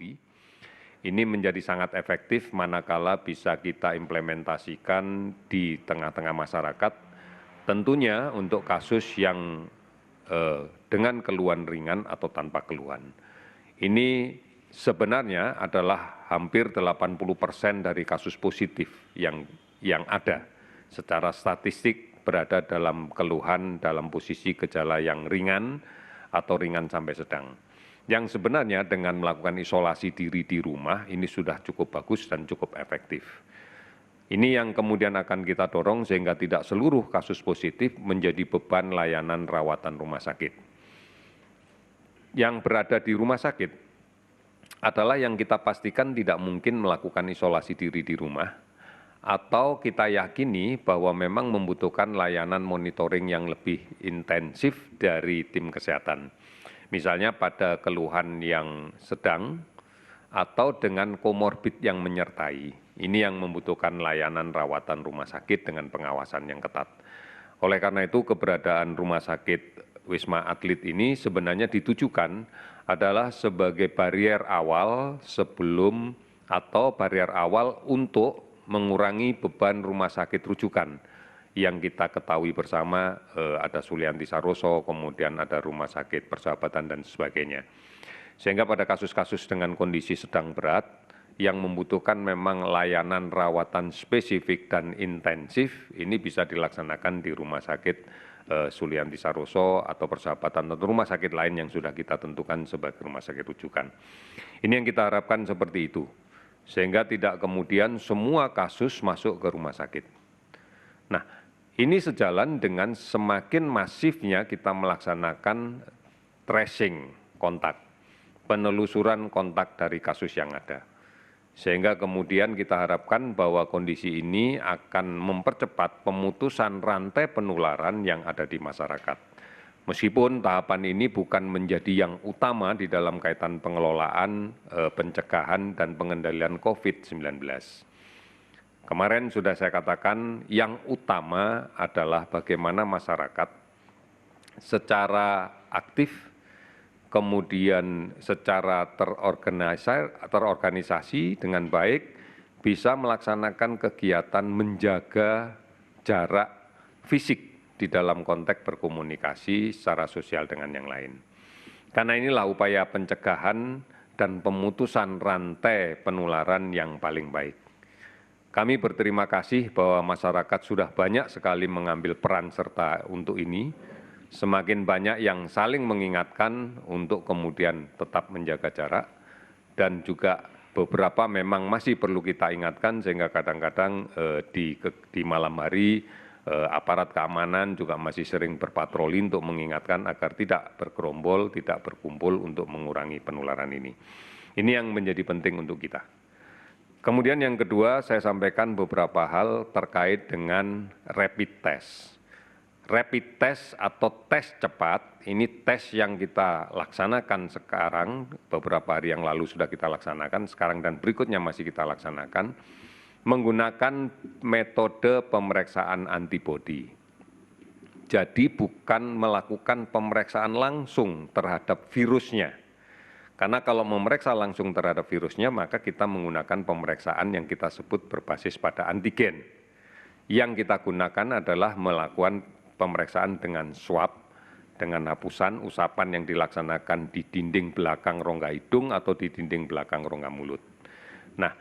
diri. Ini menjadi sangat efektif manakala bisa kita implementasikan di tengah-tengah masyarakat, tentunya untuk kasus yang dengan keluhan ringan atau tanpa keluhan. Ini sebenarnya adalah hampir 80% dari kasus positif yang ada secara statistik berada dalam keluhan dalam posisi gejala yang ringan atau ringan sampai sedang. Yang sebenarnya dengan melakukan isolasi diri di rumah ini sudah cukup bagus dan cukup efektif. Ini yang kemudian akan kita dorong sehingga tidak seluruh kasus positif menjadi beban layanan rawatan rumah sakit. Yang berada di rumah sakit adalah yang kita pastikan tidak mungkin melakukan isolasi diri di rumah, atau kita yakini bahwa memang membutuhkan layanan monitoring yang lebih intensif dari tim kesehatan. Misalnya pada keluhan yang sedang atau dengan komorbid yang menyertai. Ini yang membutuhkan layanan rawatan rumah sakit dengan pengawasan yang ketat. Oleh karena itu, keberadaan rumah sakit Wisma Atlet ini sebenarnya ditujukan adalah sebagai barier awal sebelum atau barier awal untuk mengurangi beban rumah sakit rujukan yang kita ketahui bersama ada Sulianti Saroso, kemudian ada Rumah Sakit Persahabatan dan sebagainya. Sehingga pada kasus-kasus dengan kondisi sedang berat yang membutuhkan memang layanan rawatan spesifik dan intensif, ini bisa dilaksanakan di Rumah Sakit Sulianti Saroso atau Persahabatan atau rumah sakit lain yang sudah kita tentukan sebagai rumah sakit rujukan. Ini yang kita harapkan seperti itu, sehingga tidak kemudian semua kasus masuk ke rumah sakit. Nah, ini sejalan dengan semakin masifnya kita melaksanakan tracing kontak, penelusuran kontak dari kasus yang ada. Sehingga kemudian kita harapkan bahwa kondisi ini akan mempercepat pemutusan rantai penularan yang ada di masyarakat. Meskipun tahapan ini bukan menjadi yang utama di dalam kaitan pengelolaan, pencegahan, dan pengendalian COVID-19. Kemarin sudah saya katakan yang utama adalah bagaimana masyarakat secara aktif, kemudian secara terorganisasi dengan baik, bisa melaksanakan kegiatan menjaga jarak fisik di dalam konteks berkomunikasi secara sosial dengan yang lain. Karena inilah upaya pencegahan dan pemutusan rantai penularan yang paling baik. Kami berterima kasih bahwa masyarakat sudah banyak sekali mengambil peran serta untuk ini. Semakin banyak yang saling mengingatkan untuk kemudian tetap menjaga jarak, dan juga beberapa memang masih perlu kita ingatkan sehingga kadang-kadang di malam hari aparat keamanan juga masih sering berpatroli untuk mengingatkan agar tidak bergerombol, tidak berkumpul untuk mengurangi penularan ini. Ini yang menjadi penting untuk kita. Kemudian yang kedua, saya sampaikan beberapa hal terkait dengan rapid test. Rapid test atau tes cepat, ini tes yang kita laksanakan sekarang, beberapa hari yang lalu sudah kita laksanakan, sekarang dan berikutnya masih kita laksanakan, menggunakan metode pemeriksaan antibodi. Jadi bukan melakukan pemeriksaan langsung terhadap virusnya. Karena kalau memeriksa langsung terhadap virusnya, maka kita menggunakan pemeriksaan yang kita sebut berbasis pada antigen. Yang kita gunakan adalah melakukan pemeriksaan dengan swab, dengan hapusan, usapan yang dilaksanakan di dinding belakang rongga hidung atau di dinding belakang rongga mulut. Nah,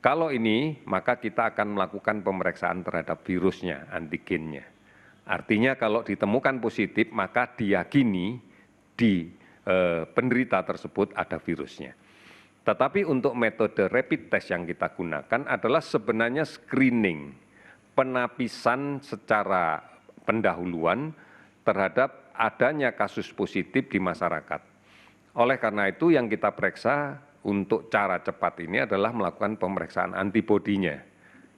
kalau ini, maka kita akan melakukan pemeriksaan terhadap virusnya, antigennya. Artinya kalau ditemukan positif, maka diyakini di penderita tersebut ada virusnya. Tetapi untuk metode rapid test yang kita gunakan adalah sebenarnya screening, penapisan secara pendahuluan terhadap adanya kasus positif di masyarakat. Oleh karena itu yang kita periksa untuk cara cepat ini adalah melakukan pemeriksaan antibodinya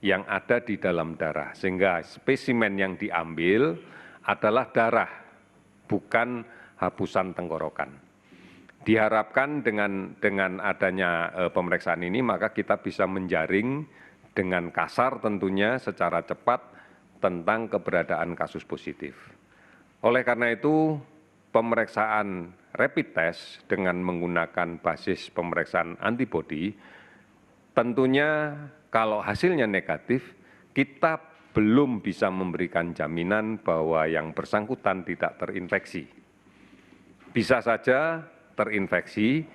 yang ada di dalam darah. Sehingga spesimen yang diambil adalah darah, bukan hapusan tenggorokan. Diharapkan dengan adanya pemeriksaan ini, maka kita bisa menjaring dengan kasar tentunya secara cepat tentang keberadaan kasus positif. Oleh karena itu, pemeriksaan rapid test dengan menggunakan basis pemeriksaan antibodi, tentunya kalau hasilnya negatif, kita belum bisa memberikan jaminan bahwa yang bersangkutan tidak terinfeksi. Bisa saja terinfeksi,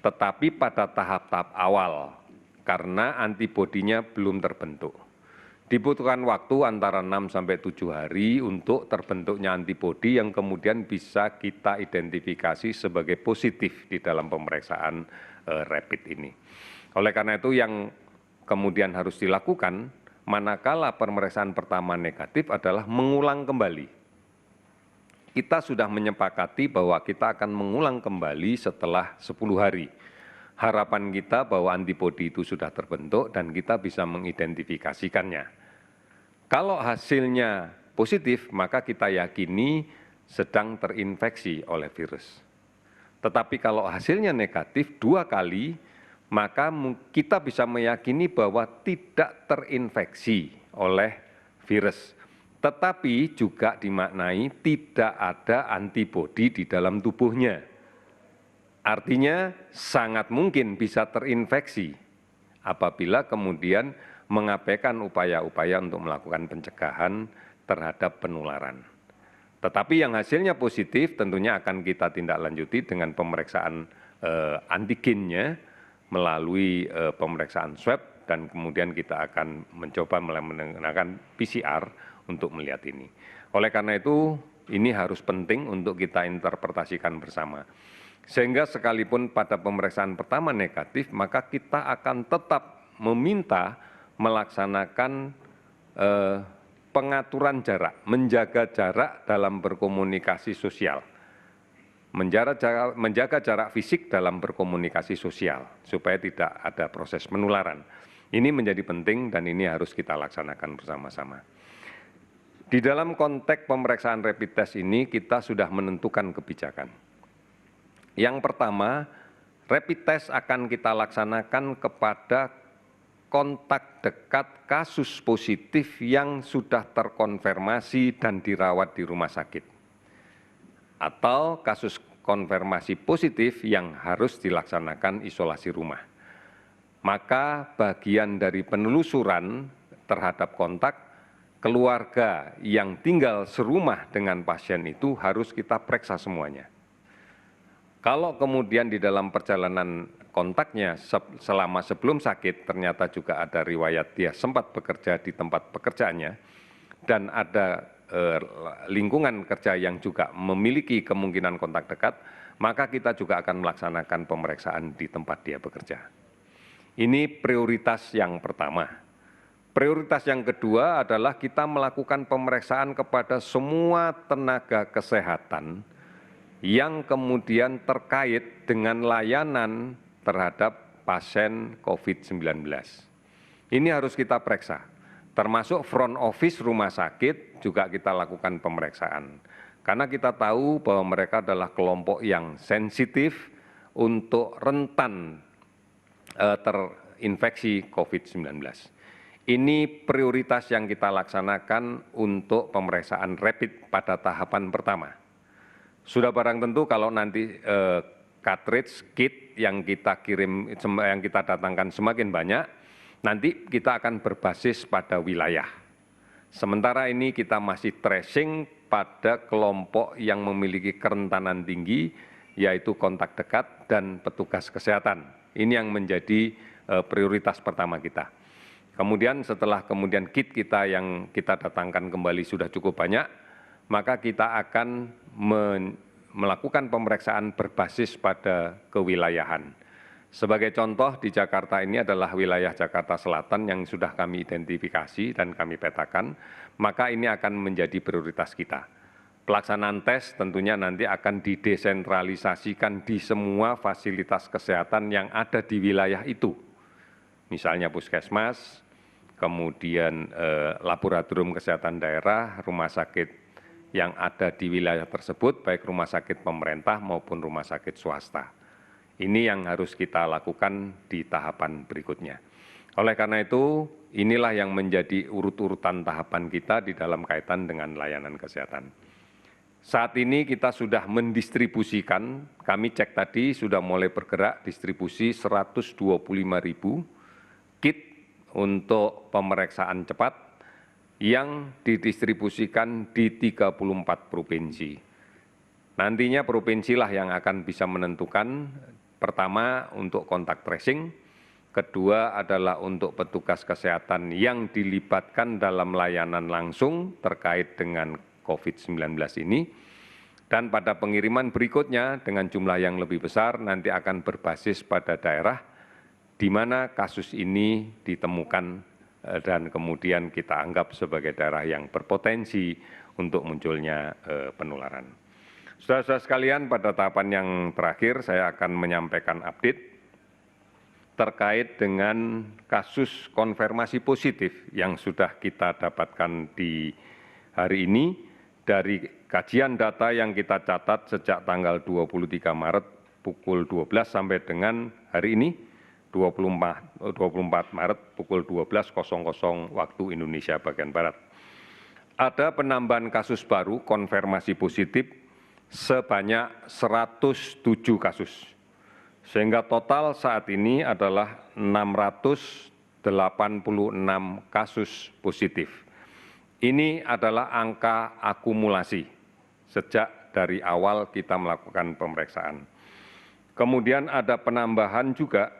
tetapi pada tahap-tahap awal, karena antibodinya belum terbentuk. Dibutuhkan waktu antara 6-7 hari untuk terbentuknya antibodi yang kemudian bisa kita identifikasi sebagai positif di dalam pemeriksaan rapid ini. Oleh karena itu yang kemudian harus dilakukan, manakala pemeriksaan pertama negatif adalah mengulang kembali. Kita sudah menyepakati bahwa kita akan mengulang kembali setelah 10 hari. Harapan kita bahwa antibodi itu sudah terbentuk dan kita bisa mengidentifikasikannya. Kalau hasilnya positif, maka kita yakini sedang terinfeksi oleh virus. Tetapi kalau hasilnya negatif 2 kali, maka kita bisa meyakini bahwa tidak terinfeksi oleh virus. Tetapi juga dimaknai tidak ada antibodi di dalam tubuhnya. Artinya sangat mungkin bisa terinfeksi apabila kemudian mengabaikan upaya-upaya untuk melakukan pencegahan terhadap penularan. Tetapi yang hasilnya positif tentunya akan kita tindak lanjuti dengan pemeriksaan antigennya melalui pemeriksaan swab dan kemudian kita akan mencoba menggunakan PCR untuk melihat ini. Oleh karena itu, ini harus penting untuk kita interpretasikan bersama. Sehingga sekalipun pada pemeriksaan pertama negatif, maka kita akan tetap meminta melaksanakan pengaturan jarak, menjaga jarak dalam berkomunikasi sosial, menjaga jarak fisik dalam berkomunikasi sosial, supaya tidak ada proses penularan. Ini menjadi penting dan ini harus kita laksanakan bersama-sama. Di dalam konteks pemeriksaan rapid test ini, kita sudah menentukan kebijakan. Yang pertama, rapid test akan kita laksanakan kepada kontak dekat kasus positif yang sudah terkonfirmasi dan dirawat di rumah sakit, atau kasus konfirmasi positif yang harus dilaksanakan isolasi rumah. Maka bagian dari penelusuran terhadap kontak, keluarga yang tinggal serumah dengan pasien itu harus kita periksa semuanya. Kalau kemudian di dalam perjalanan kontaknya selama sebelum sakit ternyata juga ada riwayat dia sempat bekerja di tempat pekerjaannya dan ada lingkungan kerja yang juga memiliki kemungkinan kontak dekat, maka kita juga akan melaksanakan pemeriksaan di tempat dia bekerja. Ini prioritas yang pertama. Prioritas yang kedua adalah kita melakukan pemeriksaan kepada semua tenaga kesehatan yang kemudian terkait dengan layanan terhadap pasien COVID-19. Ini harus kita periksa, termasuk front office rumah sakit juga kita lakukan pemeriksaan. Karena kita tahu bahwa mereka adalah kelompok yang sensitif untuk rentan terinfeksi COVID-19. Ini prioritas yang kita laksanakan untuk pemeriksaan rapid pada tahapan pertama. Sudah barang tentu kalau nanti cartridge kit yang kita kirim, yang kita datangkan semakin banyak, nanti kita akan berbasis pada wilayah. Sementara ini kita masih tracing pada kelompok yang memiliki kerentanan tinggi, yaitu kontak dekat dan petugas kesehatan. Ini yang menjadi prioritas pertama kita. Kemudian setelah kit kita yang kita datangkan kembali sudah cukup banyak, maka kita akan melakukan pemeriksaan berbasis pada kewilayahan. Sebagai contoh, di Jakarta ini adalah wilayah Jakarta Selatan yang sudah kami identifikasi dan kami petakan, maka ini akan menjadi prioritas kita. Pelaksanaan tes tentunya nanti akan didesentralisasikan di semua fasilitas kesehatan yang ada di wilayah itu. Misalnya puskesmas, kemudian laboratorium kesehatan daerah, rumah sakit yang ada di wilayah tersebut, baik rumah sakit pemerintah maupun rumah sakit swasta. Ini yang harus kita lakukan di tahapan berikutnya. Oleh karena itu, inilah yang menjadi urut-urutan tahapan kita di dalam kaitan dengan layanan kesehatan. Saat ini kita sudah mendistribusikan, kami cek tadi sudah mulai bergerak distribusi 125.000 kit untuk pemeriksaan cepat yang didistribusikan di 34 provinsi. Nantinya provinsilah yang akan bisa menentukan, pertama untuk kontak tracing, kedua adalah untuk petugas kesehatan yang dilibatkan dalam layanan langsung terkait dengan COVID-19 ini, dan pada pengiriman berikutnya dengan jumlah yang lebih besar nanti akan berbasis pada daerah di mana kasus ini ditemukan dan kemudian kita anggap sebagai daerah yang berpotensi untuk munculnya penularan. Saudara-saudara sekalian, pada tahapan yang terakhir saya akan menyampaikan update terkait dengan kasus konfirmasi positif yang sudah kita dapatkan di hari ini. Dari kajian data yang kita catat sejak tanggal 23 Maret pukul 12 sampai dengan hari ini 24 Maret pukul 12.00 waktu Indonesia bagian Barat. Ada penambahan kasus baru konfirmasi positif sebanyak 107 kasus, sehingga total saat ini adalah 686 kasus positif. Ini adalah angka akumulasi sejak dari awal kita melakukan pemeriksaan. Kemudian ada penambahan juga,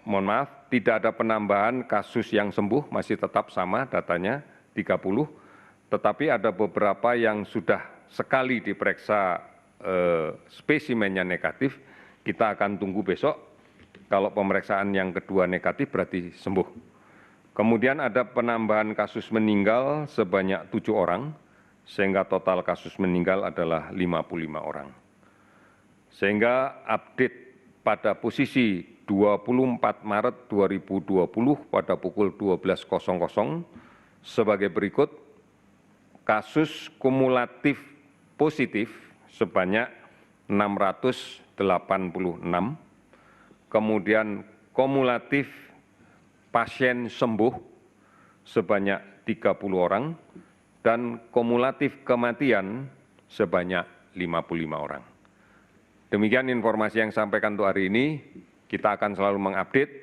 mohon maaf, tidak ada penambahan kasus yang sembuh, masih tetap sama datanya 30, tetapi ada beberapa yang sudah sekali diperiksa spesimennya negatif, kita akan tunggu besok. Kalau pemeriksaan yang kedua negatif berarti sembuh. Kemudian ada penambahan kasus meninggal sebanyak 7 orang, sehingga total kasus meninggal adalah 55 orang. Sehingga update pada posisi 24 Maret 2020 pada pukul 12.00 sebagai berikut: kasus kumulatif positif sebanyak 686, kemudian kumulatif pasien sembuh sebanyak 30 orang, dan kumulatif kematian sebanyak 55 orang. Demikian informasi yang saya sampaikan untuk hari ini. Kita akan selalu mengupdate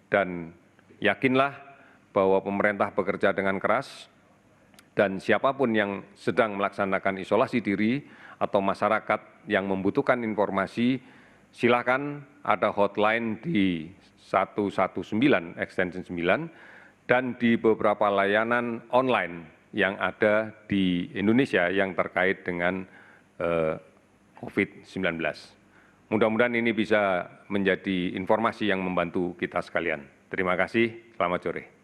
dan yakinlah bahwa pemerintah bekerja dengan keras, dan siapapun yang sedang melaksanakan isolasi diri atau masyarakat yang membutuhkan informasi, silakan ada hotline di 119 extension 9 dan di beberapa layanan online yang ada di Indonesia yang terkait dengan COVID-19. Mudah-mudahan ini bisa menjadi informasi yang membantu kita sekalian. Terima kasih, selamat sore.